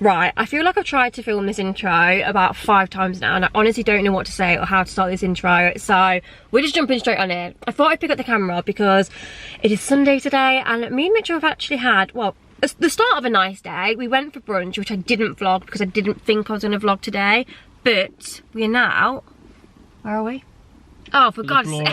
Right, I feel like I've tried to film this intro about 5 times now and I honestly don't know what to say or how to start this intro, so we're just jumping straight on it. I thought I'd pick up the camera because it is Sunday today and me and Mitchell have actually had, well, the start of a nice day. We went for brunch, which I didn't vlog because I didn't think I was going to vlog today, but we are now, where are we? Oh, for God's sake.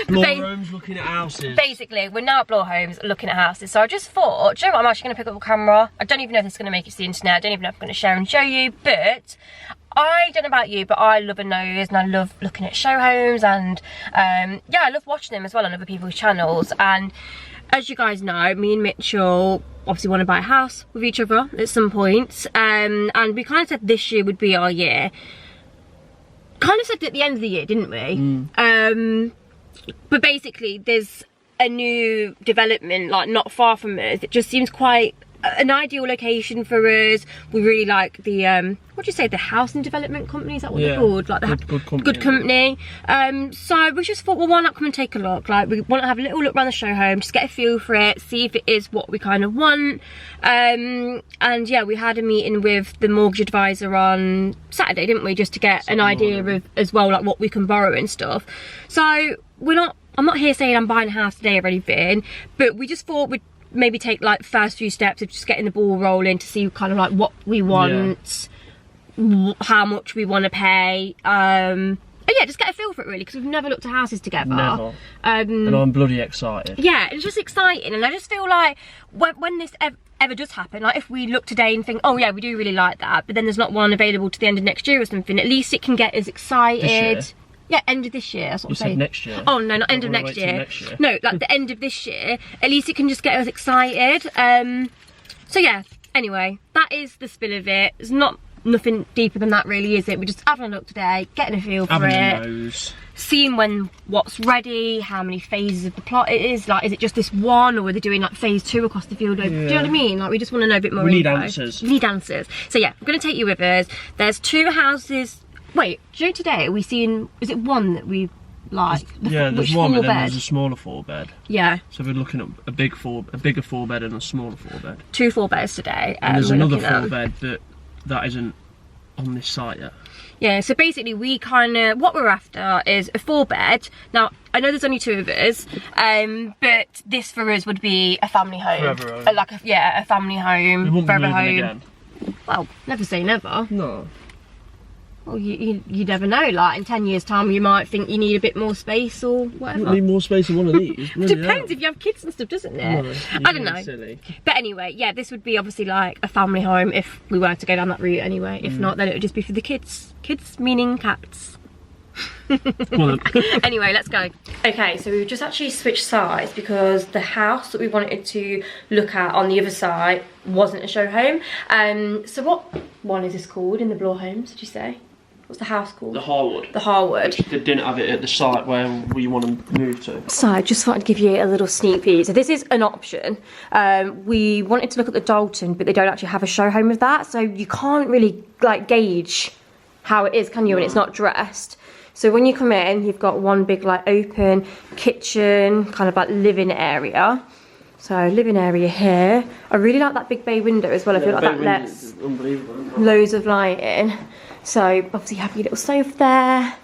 Bloorhomes looking at houses. Basically, we're now at Bloorhomes looking at houses. So I just thought, do you know what, I'm actually going to pick up the camera. I don't even know if this is going to make it to the internet. I don't even know if I'm going to share and show you. But I don't know about you, but I love a nose and I love looking at show homes. And yeah, I love watching them as well on other people's channels. And as you guys know, me and Mitchell obviously want to buy a house with each other at some point. And we kind of said this year would be our year. Kind of said at the end of the year, didn't we? But basically there's a new development like not far from us. It just seems quite an ideal location for us. We really like the what do you say, the housing development company, is that what they're called? Like the good company. So we just thought, well, why not come and take a look? Like, we want to have a little look around the show home, just get a feel for it, see if it is what we kind of want. And yeah, we had a meeting with the mortgage advisor on Saturday, didn't we, just to get an idea of as well like what we can borrow and stuff. So I'm not here saying I'm buying a house today or anything, but we just thought we'd maybe take like first few steps of just getting the ball rolling to see kind of like what we want, how much we want to pay, and yeah, just get a feel for it really, because we've never looked at houses together. Never. And I'm bloody excited. Yeah, it's just exciting, and I just feel like when this ever does happen, like if we look today and think, oh yeah, we do really like that, but then there's not one available to the end of next year or something, at least it can get us excited. Yeah, end of this year, that's what I'm saying. Next year. Oh no, not end of next year. No, like the end of this year. At least it can just get us excited. So yeah, anyway, that is the spill of it. It's nothing deeper than that really, is it? We're just having a look today, getting a feel for it. Seeing what's ready, how many phases of the plot it is. Like, is it just this one, or are they doing like phase 2 across the field? Yeah. Do you know what I mean? Like, we just want to know a bit more. We need answers. We need answers. So yeah, I'm going to take you with us. There's 2 houses. Wait, do you know today are we seeing, is it one that we like? Yeah, there's one, but then there's a smaller 4-bed. Yeah. So we're looking at a bigger 4-bed and a smaller 4-bed. 2 4-beds today. And there's another 4-bed that isn't on this site yet. Yeah, so basically we kind of, what we're after is a 4-bed. Now, I know there's only 2 of us, but this for us would be a family home. Forever home. Like a family home, We won't be forever moving home. again. Well, never say never. No. Well, you never know, like in 10 years time you might think you need a bit more space or whatever. You need more space than one of these. Really Depends if you have kids and stuff, doesn't it? No, I don't know. Silly. But anyway, yeah, this would be obviously like a family home if we were to go down that route anyway. If not, then it would just be for the kids. Kids meaning cats. Anyway, let's go. Okay, so we've just actually switched sides because the house that we wanted to look at on the other side wasn't a show home. So what one is this called in the Bloorhomes, did you say? What's the house called? The Harwood. The Harwood. They didn't have it at the site where we want to move to. So I just thought I'd give you a little sneak peek. So this is an option. We wanted to look at the Dalton, but they don't actually have a show home of that. So you can't really like gauge how it is, can you, when it's not dressed. So when you come in, you've got one big like open kitchen, kind of like living area. So living area here. I really like that big bay window as well. I feel like that lets loads of light in. So obviously you have your little sofa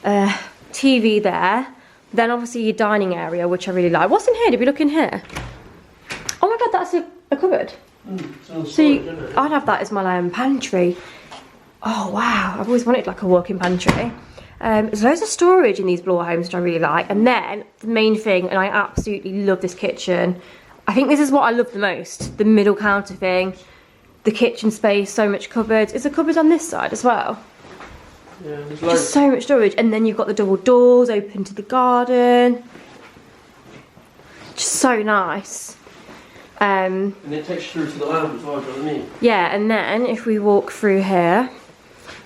there, TV there. Then obviously your dining area, which I really like. What's in here? Did we look in here? Oh my God, that's a cupboard. So I'd have that as my pantry. Oh wow, I've always wanted like a walk-in pantry. There's loads of storage in these Bloorhomes, which I really like. And then the main thing, and I absolutely love this kitchen. I think this is what I love the most, the middle counter thing. The kitchen space, so much cupboards. Is there cupboards on this side as well? Yeah, there's loads. Just so much storage. And then you've got the double doors open to the garden. Just so nice. And it takes you through to the lounge as well, do you know what I mean? Yeah, and then if we walk through here,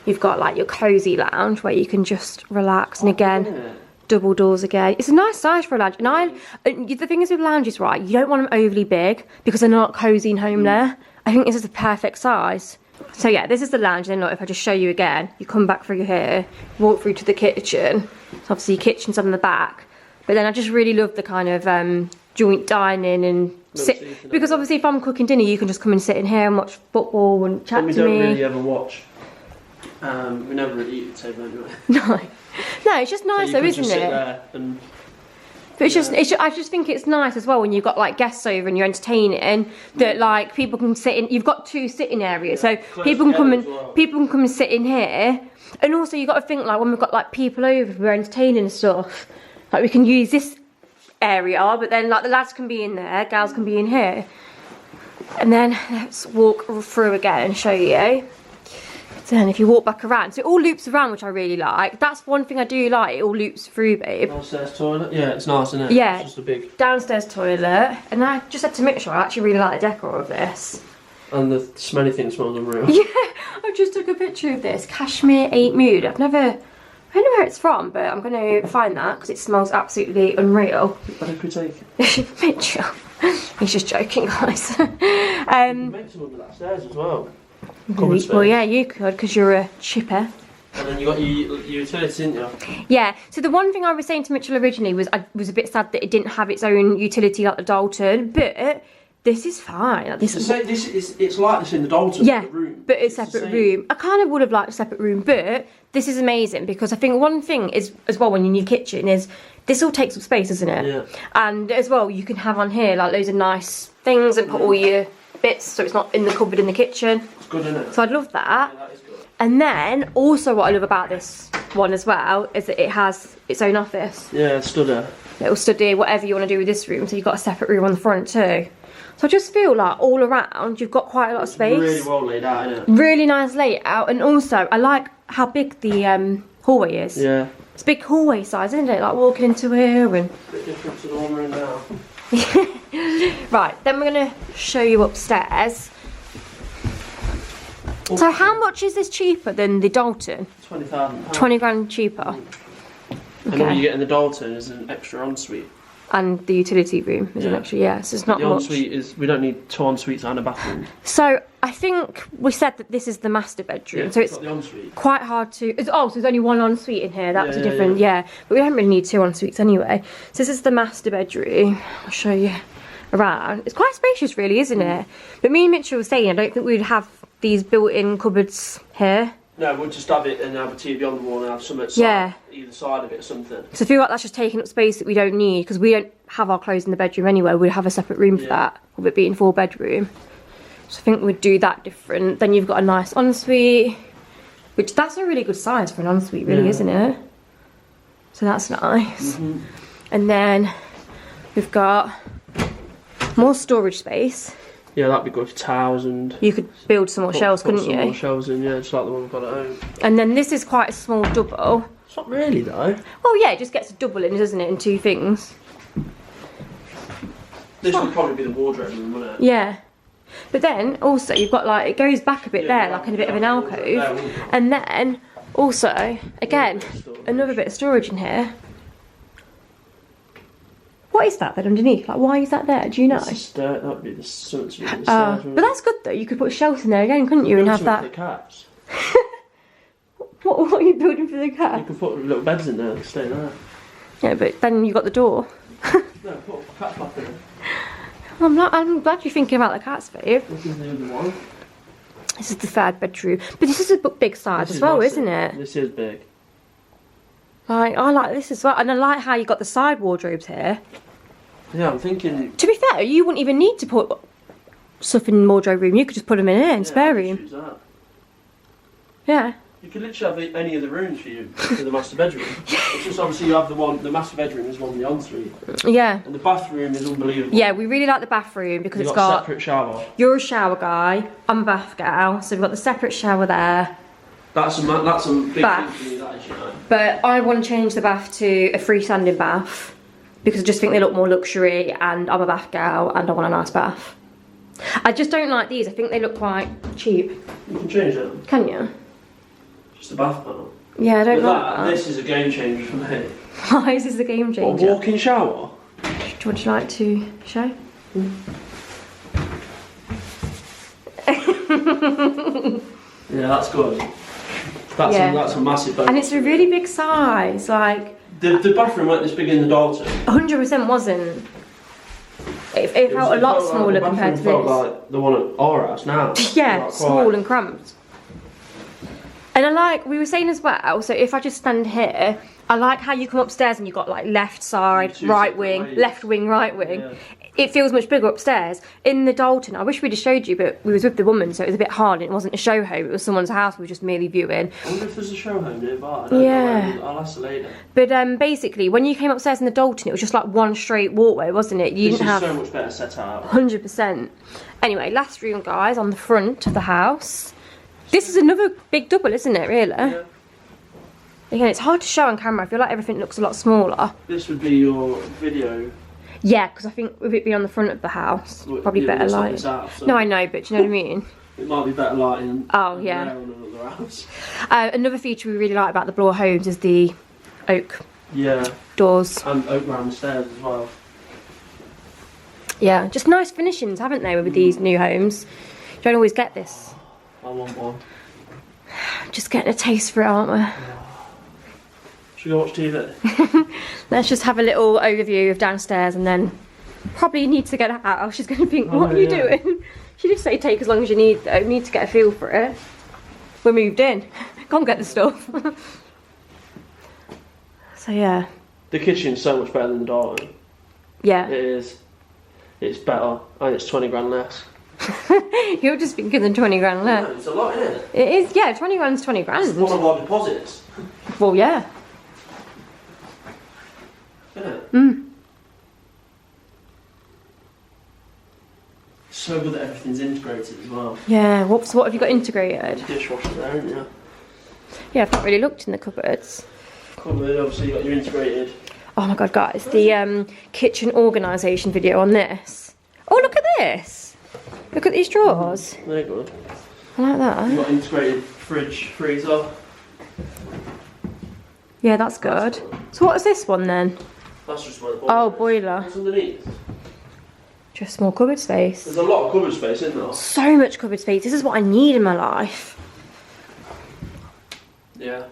you've got like your cosy lounge where you can just relax. And again, double doors again. It's a nice size for a lounge. And the thing is with lounges, right, you don't want them overly big because they're not cozy and home there. I think this is the perfect size. So yeah, this is the lounge. Then look, if I just show you again, you come back through here, walk through to the kitchen. So obviously your kitchen's on the back. But then I just really love the kind of joint dining and sit, because obviously if I'm cooking dinner, you can just come and sit in here and watch football and chat we to me. don't really ever watch. We never really eat at the table anyway. No, it's just nice So though, you could isn't just sit it? there and But I just think it's nice as well when you've got like guests over and you're entertaining that like people can sit in. You've got 2 sitting areas, so people can come and sit in here. And also you've got to think like when we've got like people over, we're entertaining and stuff. Like we can use this area, but then like the lads can be in there, gals can be in here. And then let's walk through again and show you. Then if you walk back around, so it all loops around, which I really like. That's one thing I do like, it all loops through, babe. downstairs toilet. Yeah, it's nice, isn't it? Yeah. It's just a big. Downstairs toilet. And I just said to Mitchell, I actually really like the decor of this. And the smelly thing smells unreal. Yeah, I just took a picture of this. Cashmere 8 Mood. I don't know where it's from, but I'm going to find that because it smells absolutely unreal. Where could we take it? Mitchell. He's just joking, guys. You can make some under that stairs as well. Well, yeah, you could because you're a chipper. And then you got your utilities, didn't you? Yeah, so the one thing I was saying to Mitchell originally was I was a bit sad that it didn't have its own utility like the Dalton, but this is fine. Like, It's like this in the Dalton. Yeah, the room. but it's a separate room. I kind of would have liked a separate room, but this is amazing because I think one thing is as well when you're in your kitchen is this all takes up space, doesn't it? Yeah. And as well, you can have on here like loads of nice things and put all your bits so it's not in the cupboard in the kitchen. It's good, isn't it? So I'd love that. Yeah, that is good. And then also what I love about this one as well is that it has its own office. Yeah, study. Little study, whatever you want to do with this room. So you've got a separate room on the front too. So I just feel like all around you've got quite a lot of space. Really well laid out, isn't it? Really nice layout, and also I like how big the hallway is. Yeah. It's a big hallway size, isn't it? Like walking into here and. A bit different to the one we're in now. Right, then we're gonna show you upstairs. Oh. So how much is this cheaper than the Dalton? £20,000. 20 grand cheaper. And all you get in the Dalton is an extra ensuite. And the utility room is an Yeah. extra, yeah, so it's not The much. ensuite is, we don't need 2 ensuites and a bathroom. So I think we said that this is the master bedroom, so it's got the ensuite. quite hard to. So there's only one ensuite in here. That was a Yeah, different, yeah. But we don't really need 2 ensuites anyway. So this is the master bedroom. I'll show you around. It's quite spacious, really, isn't it? But me and Mitchell were saying I don't think we'd have these built-in cupboards here. No, we'll just have it and have a TV on the wall and have something Yeah. either side of it or something. So I feel like that's just taking up space that we don't need because we don't have our clothes in the bedroom anyway. We'd have a separate room for Yeah. that, with it being 4 bedroom. So I think we'd do that different. Then you've got a nice ensuite, which that's a really good size for an ensuite, really, Yeah. isn't it? So that's nice. And then we've got more storage space. Yeah, that'd be good for towels and. You could build some more shelves, put couldn't some more you? shelves in, yeah, just like the one we've got at home. And then this is quite a small double. It's not really though. Well, yeah, it just gets a double in, doesn't it, in 2 things. This would probably be the wardrobe room, wouldn't it? Yeah. But then also you've got like it goes back a bit Yeah, there, like in a bit of an yeah, alcove. wouldn't it? And then also again another bit of storage in here. What is that then underneath? Like why is that there? Do you know? That'd be something to do with the stairs. But that's good though. You could put shelves in there again, couldn't you? And have For that. the cats. What are you building for the You cat? could put little beds in there and stay there. Yeah, but then you got the door. No, put a cat bath in there. I'm glad you're thinking about the cats, babe. This is the other one. This is the 3rd bedroom, but this is a big size This as is well, massive. isn't it? This is big. Like I like this as well, and I like how you got the side wardrobes here. Yeah, I'm thinking. To be fair, you wouldn't even need to put stuff in the wardrobe room. You could just put them in here, in spare room. Choose that. Yeah. You could literally have any of the rooms for you for the master bedroom. It's just obviously you have the master bedroom is one with the ensuite. Yeah. And the bathroom is unbelievable. Yeah, we really like the bathroom because You've it's got a got. separate shower. You're a shower guy. I'm a bath gal, so we've got the separate shower there. That's a big Bath. thing for me, that is, you know. But I want to change the bath to a freestanding bath because I just think they look more luxury, and I'm a bath gal and I want a nice bath. I just don't like these. I think they look quite cheap. You can change that. Can you? Just a bath panel. Yeah, I don't But like that. this is a game changer for me. Why is this a game What, a changer? walk-in shower? Would you like to show? Yeah, that's good. That's a massive bonus. And it's a really big size, like The bathroom weren't this big in the Dalton. 100% wasn't. It felt a lot smaller the compared to bathroom this. felt like the one at our house now. Yeah, Like, small quite- and cramped. And I like, we were saying as well, so if I just stand here, I like how you come upstairs and you've got like left side, Two right separate wing, ways. left wing, right wing. Yeah. It feels much bigger upstairs. In the Dalton, I wish we'd have showed you, but we was with the woman, so it was a bit hard. It wasn't a show home, it was someone's house we were just merely viewing. I wonder if there's a show home nearby. I don't Yeah. know. I'll ask the lady. But basically, when you came upstairs in the Dalton, it was just like one straight walkway, wasn't it? You This didn't is have so much better set out. 100%. Anyway, last room, guys, on the front of the house. This is another big double, isn't it, really? Yeah. Again, it's hard to show on camera. I feel like everything looks a lot smaller. This would be your video. Yeah, because I think with it being on the front of the house, Well, probably yeah, better it's not lighting. this house, so No, I know, but do you know what I mean? It might be better lighting. Oh, than yeah. there on another house. Another feature we really like about the Bloor homes is the oak Yeah, doors. and oak round the stairs as well. Yeah, just nice finishings, haven't they, with these new homes? You don't always get this. I want one. Just getting a taste for it, aren't we? Should we go watch TV? Let's just have a little overview of downstairs and then probably need to get out. She's going to think, what are you yeah. doing? She did say take as long as you need though. You need to get a feel for it. We're moved in. Go and get the stuff. So yeah. The kitchen's so much better than the dining. Yeah. It is. It's better. And it's 20 grand less. You're just thinking than 20 grand No, left. it's a lot, isn't it? It is, yeah, 20 grand's 20 grand. One of our deposits. Well, yeah. Isn't it? Mm. So good that everything's integrated as well. Yeah, what have you got integrated? Dishwasher there, haven't you? Yeah, I've not really looked in the cupboards. Cupboard, obviously you got your integrated. Oh my god, guys, the kitchen organisation video on this. Oh, look at this. Look at these drawers. They're good. I like You that. got integrated fridge, freezer. Yeah, that's good. So what is this one then? That's just where the boiler Oh, is. boiler. What's underneath? Just more cupboard space. There's a lot of cupboard space in there. So much cupboard space. This is what I need in my life. Yeah.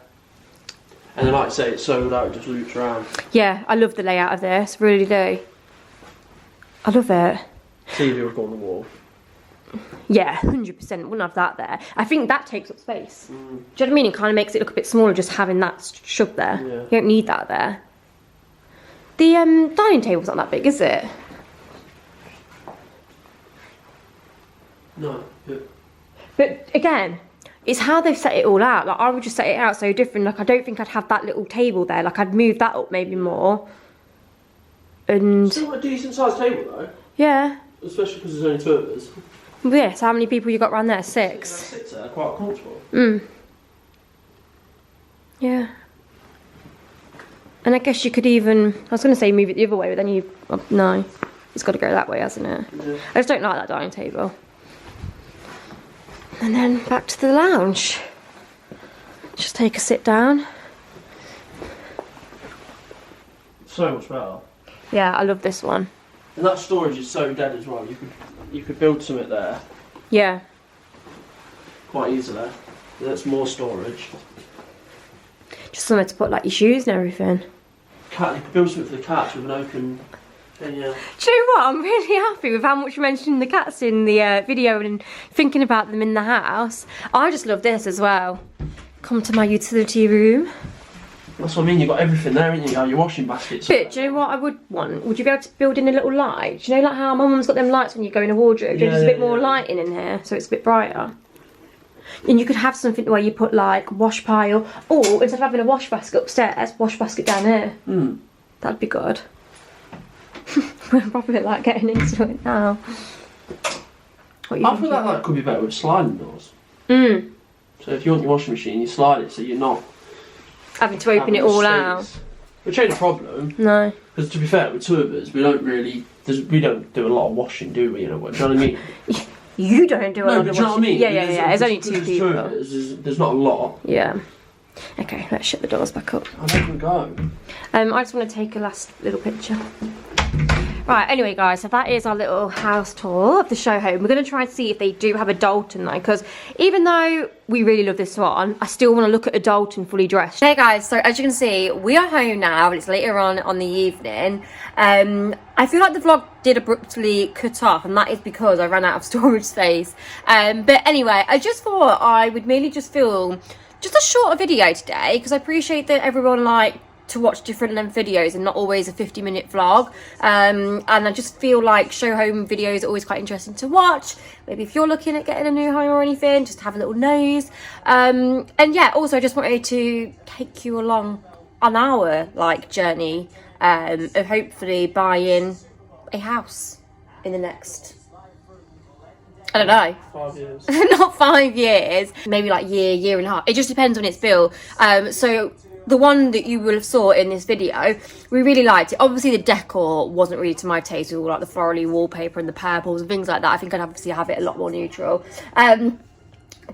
And then like I say, it's sewed out, it just loops around. Yeah, I love the layout of this. Really do. I love it. TV would go on the wall. Yeah, 100%. Wouldn't have that there. I think that takes up space. Do you know what I mean? It kind of makes it look a bit smaller just having that shoved there. Yeah. You don't need that there. The dining table's not that big, is it? No. Yeah. But again, it's how they've set it all out. Like I would just set it out so different. Like I don't think I'd have that little table there. Like I'd move that up maybe more. And Still a decent sized table though. yeah. Especially because there's only two of us. Well, yeah, so how many people you got around there? 6. Sits there quite comfortable. Yeah. And I guess you could even, I was going to say move it the other way, but then you, oh, no. It's got to go that way, hasn't it? Yeah. I just don't like that dining table. And then back to the lounge. Just take a sit down. So much better. Yeah, I love this one. And that storage is so dead as well. You could build something there Yeah. quite easily. That's more storage. Just somewhere to put like your shoes and everything. Cat, you could build something for the cats with an open thing, yeah. Do you know what? I'm really happy with how much you mentioned the cats in the video and thinking about them in the house. I just love this as well. Come to my utility room. That's what I mean, you've got everything there, haven't you? You have your washing baskets. But do you know what I would want? Would you be able to build in a little light? Do you know like how my mum's got them lights when you go in a wardrobe? Yeah, There's a bit more yeah. lighting in here so it's a bit brighter. And you could have something where you put like wash pile, or instead of having a wash basket upstairs, wash basket down here. That'd be good. We're probably like getting into it now. What are you I feel thinking? like that could be better with sliding doors. Mm. So if you want your washing machine, you slide it so you're not Having to open having it all space. out. Which ain't a problem, No. because to be fair, with two of us, we don't do a lot of washing, do we? You know what I mean? You don't do a No, lot but of do you know what I washing. mean? Yeah. There's only two Because people. two of us, there's not a lot. Yeah. Okay, let's shut the doors back up. I don't even go. I just want to take a last little picture. Right, anyway guys, so that is our little house tour of the show home. We're going to try and see if they do have a Dalton though, because even though we really love this one, I still want to look at a Dalton fully dressed. Hey guys, so as you can see, we are home now, and it's later on the evening. I feel like the vlog did abruptly cut off, and that is because I ran out of storage space. But anyway, I just thought I would merely just film just a shorter video today, because I appreciate that everyone like to watch different length videos and not always a 50-minute vlog, and I just feel like show home videos are always quite interesting to watch. Maybe if you're looking at getting a new home or anything, just have a little nose. And yeah, also I just wanted to take you along on our like journey of hopefully buying a house in the next, I don't know, 5 years. not 5 years, maybe like year and a half. It just depends on its bill. So the one that you will have saw in this video, we really liked it. Obviously the decor wasn't really to my taste, with all like the florally wallpaper and the purples and things like that. I think I'd obviously have it a lot more neutral, but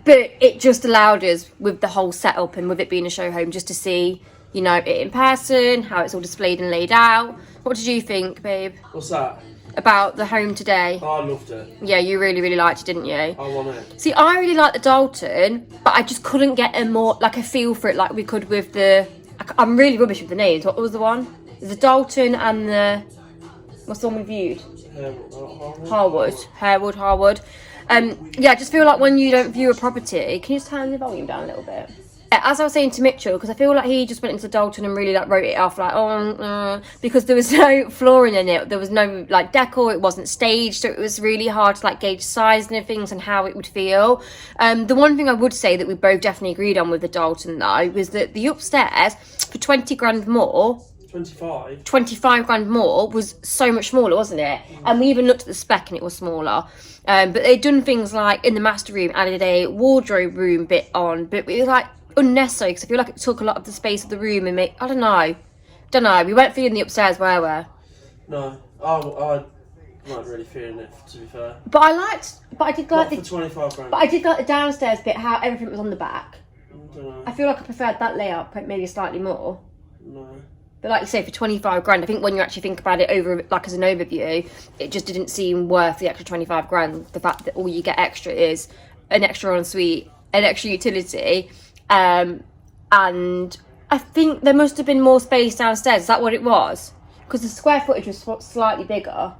it just allowed us, with the whole setup and with it being a show home, just to see, you know, it in person, how it's all displayed and laid out. What did you think, babe, What's that? about the home today? Oh, I loved it. Yeah, you really liked it, didn't you? I want it. See, I really like the Dalton, but I just couldn't get a feel for it like we could with the... I'm really rubbish with the names. What was the one? The Dalton and the... What's the one we viewed? Harwood. Yeah, I just feel like when you don't view a property... Can you just turn the volume down a little bit? As I was saying to Mitchell, because I feel like he just went into Dalton and really like wrote it off like, because there was no flooring in it, there was no like decor, it wasn't staged, so it was really hard to like gauge size and things and how it would feel. The one thing I would say that we both definitely agreed on with the Dalton though was that the upstairs for 20 grand more, 25 grand more, was so much smaller, wasn't it? And we even looked at the spec and it was smaller. But they'd done things like in the master room, added a wardrobe room bit on, but it was like unnecessary, because I feel like it took a lot of the space of the room and I don't know, we weren't feeling the upstairs, were we? No, I not really feeling it, to be fair. But I did like for 25 grand. But I did like the downstairs bit, how everything was on the back. I don't know. I feel like I preferred that layout maybe slightly more. No. But like you say, for 25 grand, I think when you actually think about it over, like as an overview, it just didn't seem worth the extra 25 grand. The fact that all you get extra is an extra ensuite, an extra utility, and I think there must have been more space downstairs. Is that what it was? Because the square footage was slightly bigger. I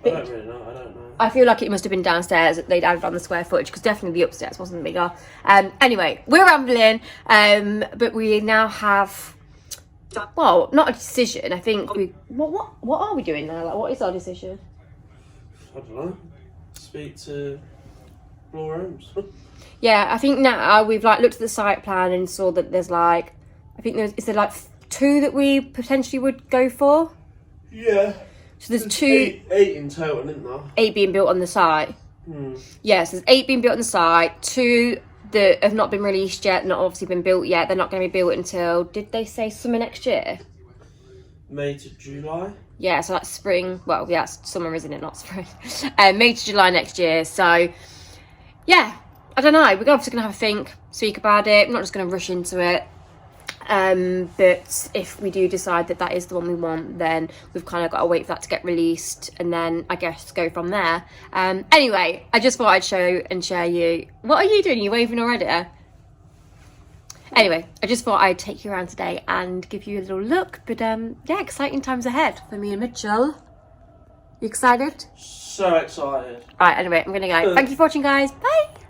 don't really know. I don't know. I feel like it must have been downstairs that they'd added on the square footage, because definitely the upstairs wasn't bigger. Anyway, we're rambling, but we now have, well, not a decision. I think we. What are we doing now? Like, what is our decision? I don't know. Speak to Laura Holmes. Yeah, I think now we've like looked at the site plan and saw that there's like, I think is there like 2 that we potentially would go for? Yeah. So there's 2... 8 in total, isn't there? 8 being built on the site. Yes, there's 8 being built on the site, 2 that have not been released yet, not obviously been built yet. They're not going to be built until, did they say summer next year? May to July. Yeah, so that's spring. Well, yeah, it's summer, isn't it? Not spring. May to July next year. So, yeah, I don't know. We're obviously going to have a think, speak about it. I'm not just going to rush into it. But if we do decide that that is the one we want, then we've kind of got to wait for that to get released and then I guess go from there. Anyway, I just thought I'd show and share you. What are you doing? Are you waving already? Anyway, I just thought I'd take you around today and give you a little look. But yeah, exciting times ahead for me and Mitchell. You excited? So excited. Alright, anyway, I'm gonna go. Thank you for watching, guys. Bye!